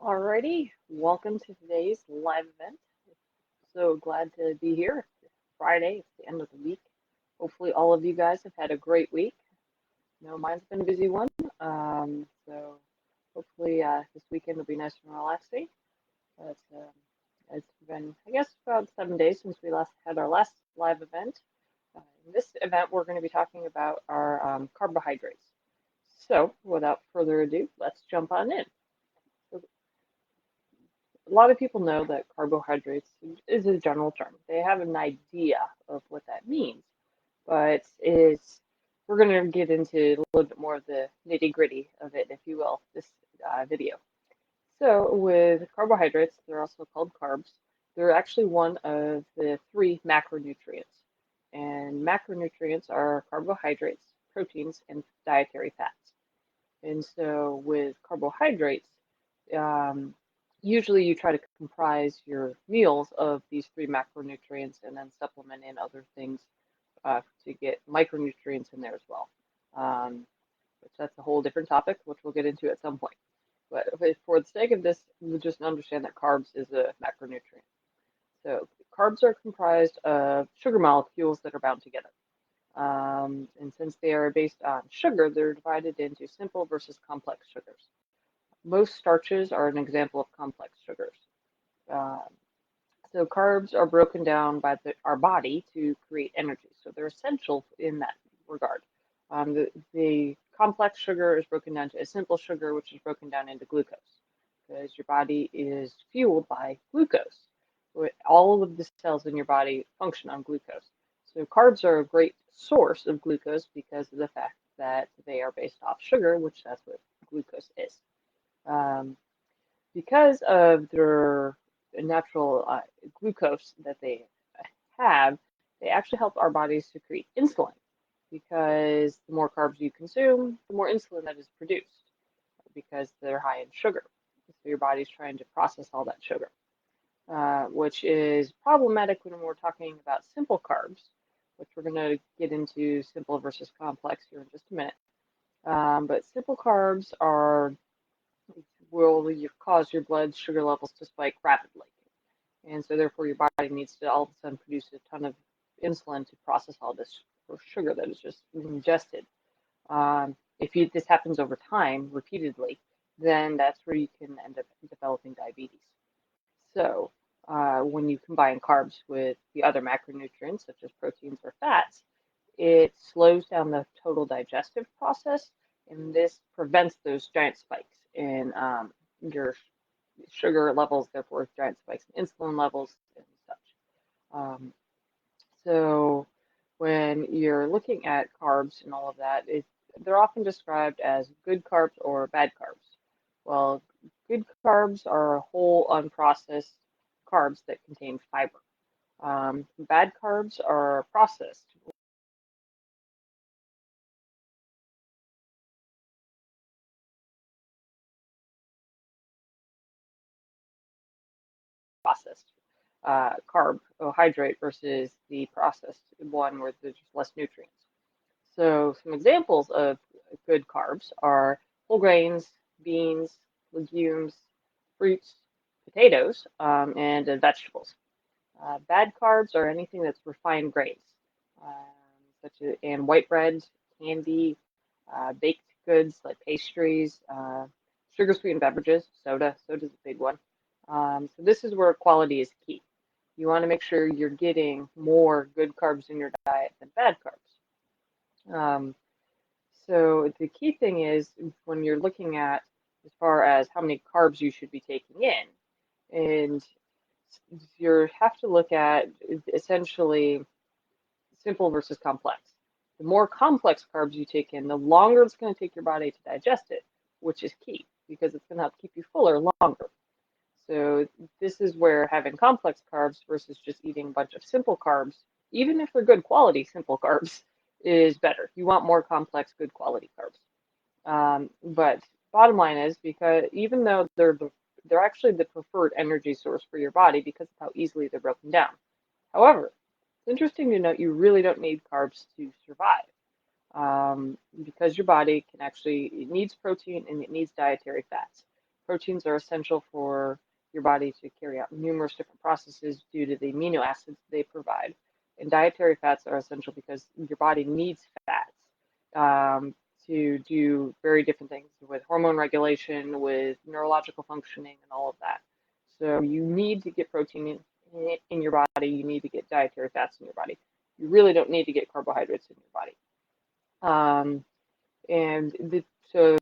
Alrighty, welcome to today's live event. So glad to be here. It's Friday, it's the end of the week. Hopefully, all of you guys have had a great week. No, mine's been a busy one. So hopefully, this weekend will be nice and relaxing. But it's been, I guess, about 7 days since we last had our last live event. In this event, we're going to be talking about our carbohydrates. So, without further ado, let's jump on in. So a lot of people know that carbohydrates is a general term. They have an idea of what that means, but we're going to get into a little bit more of the nitty gritty of it, if you will, this video. So with carbohydrates, they're also called carbs. They're actually one of the three macronutrients. And macronutrients are carbohydrates, proteins, and dietary fats. And so with carbohydrates, um, usually you try to comprise your meals of these three macronutrients and then supplement in other things to get micronutrients in there as well. Um, which that's a whole different topic, which we'll get into at some point. But for the sake of this, we just understand that carbs is a macronutrient. So carbs are comprised of sugar molecules that are bound together. And since they are based on sugar, they're divided into simple versus complex sugars. Most starches are an example of complex sugars. Um, so carbs are broken down by our body to create energy. So they're essential in that regard. The complex sugar is broken down to a simple sugar, which is broken down into glucose, because your body is fueled by glucose. All of the cells in your body function on glucose. So carbs are a great source of glucose because of the fact that they are based off sugar, which that's what glucose is. Um, because of their natural glucose that they have, they actually help our bodies to create insulin because the more carbs you consume, the more insulin that is produced because they're high in sugar. So your body's trying to process all that sugar, which is problematic when we're talking about simple carbs, which we're going to get into simple versus complex here in just a minute. But simple carbs will cause your blood sugar levels to spike rapidly. And so therefore your body needs to all of a sudden produce a ton of insulin to process all this sugar that is just ingested. This happens over time, repeatedly, then that's where you can end up developing diabetes. So when you combine carbs with the other macronutrients, such as proteins or fats, it slows down the total digestive process, and this prevents those giant spikes in your sugar levels, therefore giant spikes in insulin levels and such. Um, so when you're looking at carbs and all of that, they're often described as good carbs or bad carbs. Well, good carbs are whole unprocessed carbs that contain fiber. Bad carbs are processed processed carbohydrate versus the processed one where there's just less nutrients. So some examples of good carbs are whole grains, beans, legumes, fruits, potatoes, and vegetables. Bad carbs are anything that's refined grains, and white bread, candy, baked goods like pastries, sugar sweetened beverages, soda. Soda's a big one. So this is where quality is key. You want to make sure you're getting more good carbs in your diet than bad carbs. So the key thing is when you're looking at as far as how many carbs you should be taking in, and you have to look at essentially simple versus complex. The more complex carbs you take in, the longer it's going to take your body to digest it, which is key because it's going to help keep you fuller longer. So this is where having complex carbs versus just eating a bunch of simple carbs, even if they're good quality simple carbs, is better. You want more complex, good quality carbs. But bottom line is because even though they're actually the preferred energy source for your body because of how easily they're broken down. However, it's interesting to note you really don't need carbs to survive because your body can actually, it needs protein and it needs dietary fats. Proteins are essential for your body to carry out numerous different processes due to the amino acids they provide. And dietary fats are essential because your body needs fats to do very different things with hormone regulation, with neurological functioning, and all of that. So you need to get protein in your body. You need to get dietary fats in your body. You really don't need to get carbohydrates in your body. And so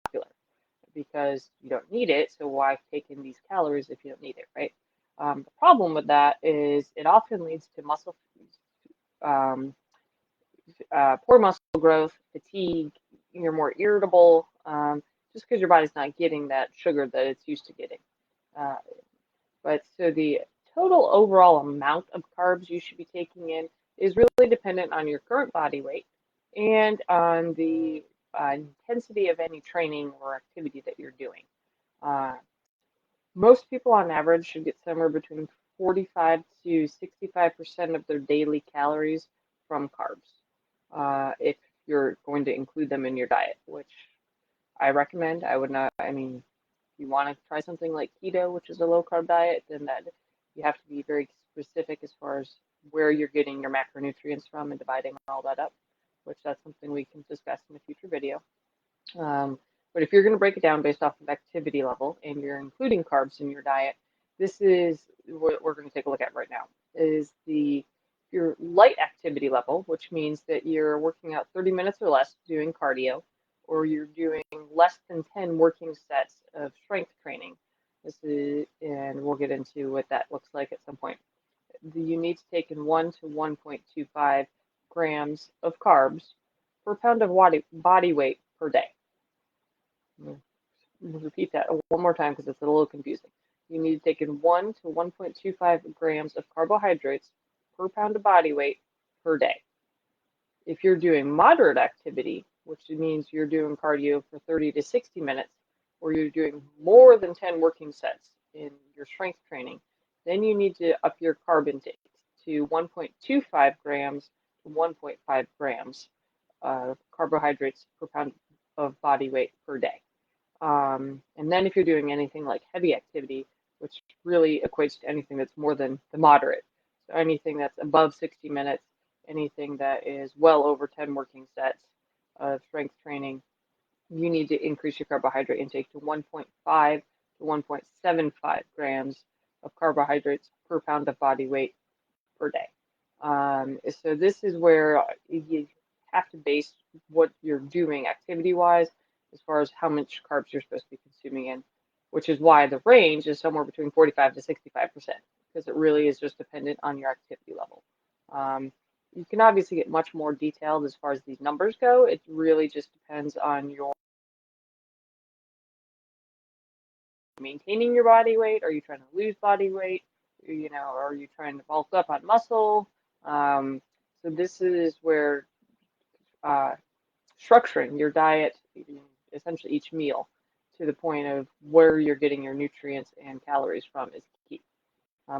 popular because you don't need it. So why take in these calories if you don't need it, right? The problem with that is it often leads to um, poor muscle growth, fatigue. You're more irritable just because your body's not getting that sugar that it's used to getting. Uh, but so the total overall amount of carbs you should be taking in is really dependent on your current body weight and on the intensity of any training or activity that you're doing. Uh, Most people on average should get somewhere between 45 to 65% of their daily calories from carbs, if you're going to include them in your diet, which I recommend. I would not, I mean, if you want to try something like keto, which is a low carb diet, then that you have to be very specific as far as where you're getting your macronutrients from and dividing all that up, which that's something we can discuss in a future video. But if you're going to break it down based off of activity level and you're including carbs in your diet, this is what we're going to take a look at right now, is your light activity level, which means that you're working out 30 minutes or less doing cardio, or you're doing less than 10 working sets of strength training. And we'll get into what that looks like at some point. You need to take in 1 to 1.25 grams of carbs per pound of body weight per day. Repeat that one more time because it's a little confusing. You need to take in 1 to 1.25 grams of carbohydrates per pound of body weight per day. If you're doing moderate activity, which means you're doing cardio for 30 to 60 minutes, or you're doing more than 10 working sets in your strength training, then you need to up your carb intake to 1.25 grams to 1.5 grams of carbohydrates per pound of body weight per day. And then if you're doing anything like heavy activity, which really equates to anything that's more than the moderate, so anything that's above 60 minutes, anything that is well over 10 working sets of strength training, you need to increase your carbohydrate intake to 1.5 to 1.75 grams of carbohydrates per pound of body weight per day. So this is where you have to base what you're doing activity-wise as far as how much carbs you're supposed to be consuming in, which is why the range is somewhere between 45 to 65%, because it really is just dependent on your activity level. You can obviously get much more detailed as far as these numbers go. It really just depends on your maintaining your body weight. Are you trying to lose body weight? You know, are you trying to bulk up on muscle? So this is where structuring your diet, essentially each meal, to the point of where you're getting your nutrients and calories from is key.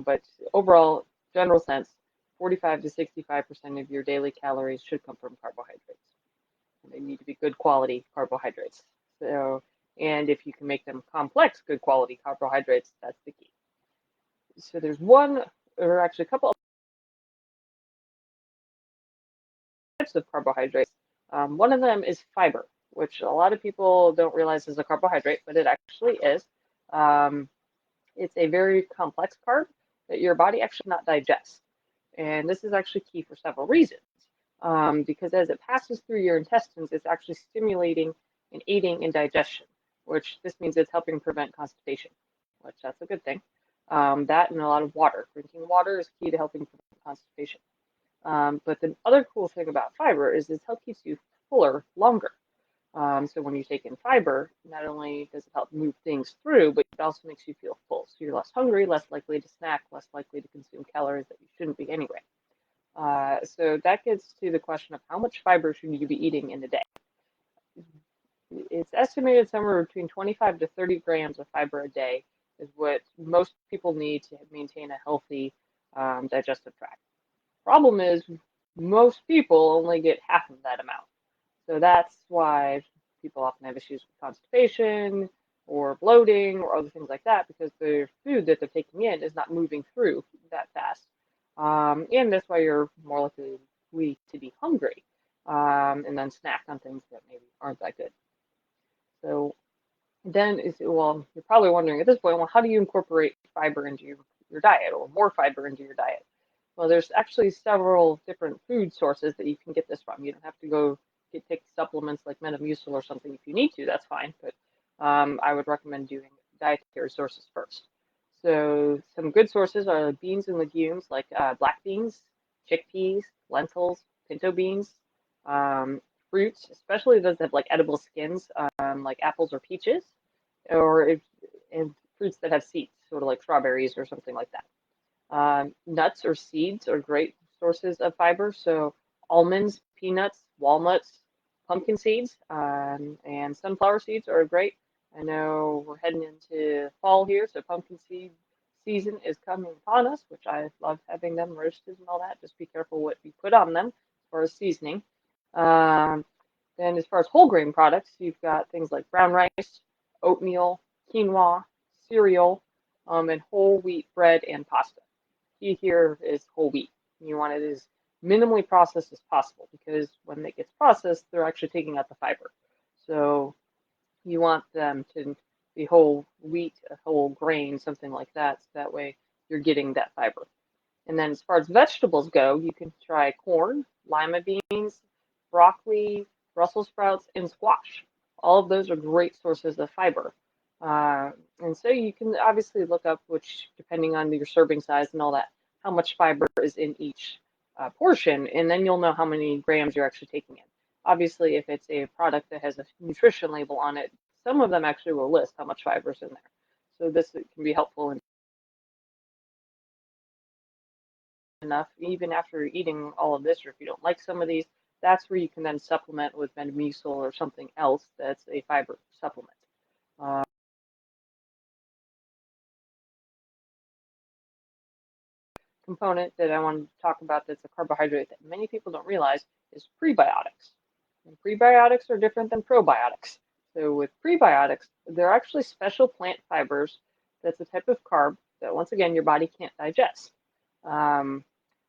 But overall, general sense, 45 to 65% of your daily calories should come from carbohydrates. And they need to be good quality carbohydrates. So, and if you can make them complex, good quality carbohydrates, that's the key. So there's one, or actually a couple of types of carbohydrates. One of them is fiber, which a lot of people don't realize is a carbohydrate, but it actually is. It's a very complex carb that your body actually not digest. And this is actually key for several reasons. Because as it passes through your intestines, it's actually stimulating and aiding in digestion, which this means it's helping prevent constipation, which that's a good thing. That and a lot of water. Drinking water is key to helping prevent constipation. But the other cool thing about fiber is it keeps you fuller longer. So when you take in fiber, not only does it help move things through, but it also makes you feel full. So you're less hungry, less likely to snack, less likely to consume calories that you shouldn't be anyway. So that gets to the question of how much fiber should you be eating in a day? It's estimated somewhere between 25 to 30 grams of fiber a day is what most people need to maintain a healthy digestive tract. Problem is, most people only get half of that amount. So that's why people often have issues with constipation or bloating or other things like that because the food that they're taking in is not moving through that fast. And that's why you're more likely to be hungry and then snack on things that maybe aren't that good. So then well, you're probably wondering at this point, well, how do you incorporate fiber into your diet or more fiber into your diet? Well, there's actually several different food sources that you can get this from. You don't have to go take supplements like Metamucil or something. If you need to, that's fine. But I would recommend doing dietary sources first. So some good sources are beans and legumes like black beans, chickpeas, lentils, pinto beans, um, fruits, especially those that have like edible skins, like apples or peaches, or and fruits that have seeds, sort of like strawberries or something like that. Nuts or seeds are great sources of fiber. So almonds, peanuts, walnuts, pumpkin seeds, and sunflower seeds are great. I know we're heading into fall here, so pumpkin seed season is coming upon us, which I love having them roasted and all that. Just be careful what you put on them as far as seasoning. Um, then as far as whole grain products, you've got things like brown rice, oatmeal, quinoa, cereal, and whole wheat bread and pasta. Key here is whole wheat. You want it as minimally processed as possible because when it gets processed, they're actually taking out the fiber. So you want them to be whole wheat, a whole grain, something like that. So that way you're getting that fiber. And then as far as vegetables go, you can try corn, lima beans, broccoli, Brussels sprouts, and squash. All of those are great sources of fiber. And so you can obviously look up which, depending on your serving size and all that, how much fiber is in each portion, and then you'll know how many grams you're actually taking in. Obviously, if it's a product that has a nutrition label on it, some of them actually will list how much fiber is in there. So this can be helpful in enough, even after eating all of this, or if you don't like some of these, that's where you can then supplement with Metamucil or something else that's a fiber supplement. Uh, Component that I want to talk about that's a carbohydrate that many people don't realize is prebiotics. And prebiotics are different than probiotics. So with prebiotics, they're actually special plant fibers that's a type of carb that once again your body can't digest. Um,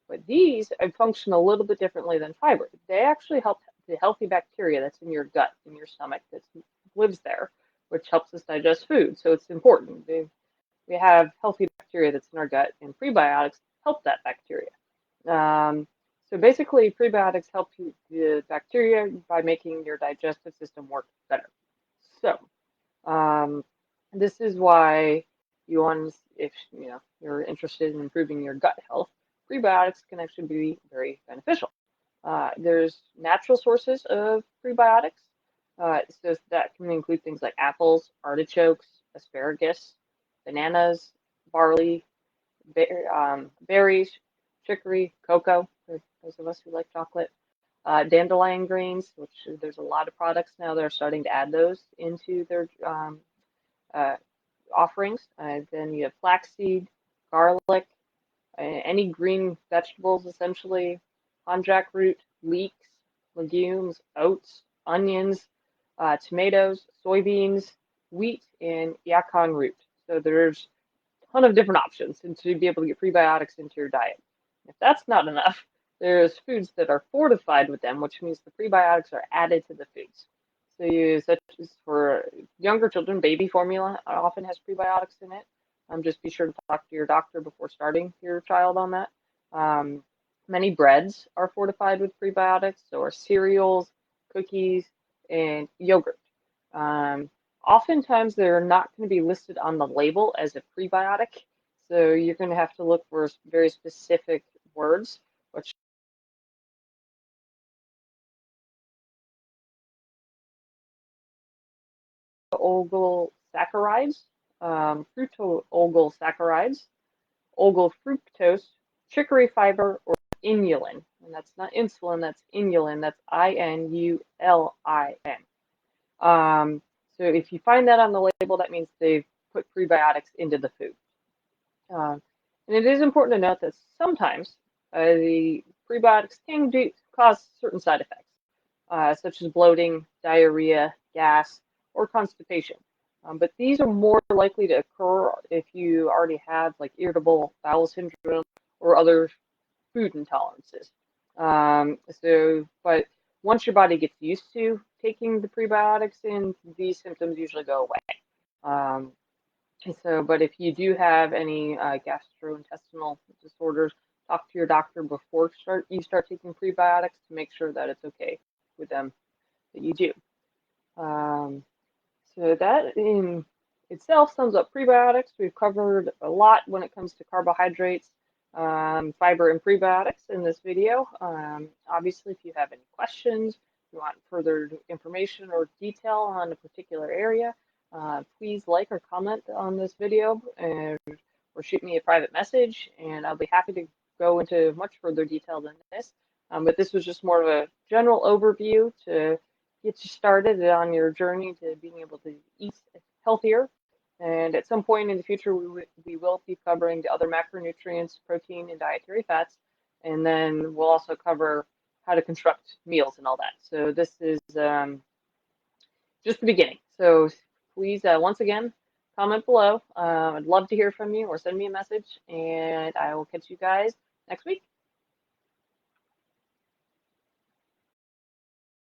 But these function a little bit differently than fiber. They actually help the healthy bacteria that's in your gut, in your stomach, that lives there, which helps us digest food. So it's important. We have healthy bacteria that's in our gut, and prebiotics help that bacteria. Um, so basically, prebiotics help the bacteria by making your digestive system work better. So um, this is why you want, if you're interested in improving your gut health, prebiotics can actually be very beneficial. There's natural sources of prebiotics. So that can include things like apples, artichokes, asparagus, bananas, barley, berries, chicory, cocoa, for those of us who like chocolate, dandelion greens, which there's a lot of products now that are starting to add those into their uh, offerings. Then you have flaxseed, garlic, any green vegetables essentially, konjac root, leeks, legumes, oats, onions, tomatoes, soybeans, wheat, and yacon root. So there's a ton of different options and to be able to get prebiotics into your diet. If that's not enough, there's foods that are fortified with them, which means the prebiotics are added to the foods. So you, such as for younger children, baby formula often has prebiotics in it. Just be sure to talk to your doctor before starting your child on that. Um, Many breads are fortified with prebiotics, so are cereals, cookies, and yogurt. Um, Oftentimes, they're not going to be listed on the label as a prebiotic, so you're going to have to look for very specific words, which oligosaccharides, fructooligosaccharides, oligofructose, chicory fiber, or inulin. And that's not insulin, that's inulin. That's INULIN. Um, so if you find that on the label, that means they've put prebiotics into the food. And it is important to note that sometimes the prebiotics can cause certain side effects, such as bloating, diarrhea, gas, or constipation. But these are more likely to occur if you already have like irritable bowel syndrome or other food intolerances. But once your body gets used to taking the prebiotics in, these symptoms usually go away. Um, but if you do have any gastrointestinal disorders, talk to your doctor before you start taking prebiotics to make sure that it's okay with them that you do. Um, so that in itself sums up prebiotics. We've covered a lot when it comes to carbohydrates, fiber, and prebiotics in this video. Obviously, if you have any questions, if you want further information or detail on a particular area, please like or comment on this video or shoot me a private message, and I'll be happy to go into much further detail than this. But this was just more of a general overview to get you started on your journey to being able to eat healthier. And at some point in the future, we will be covering the other macronutrients, protein, and dietary fats. And then we'll also cover how to construct meals and all that. So this is just the beginning. So please, once again, comment below. I'd love to hear from you or send me a message, and I will catch you guys next week.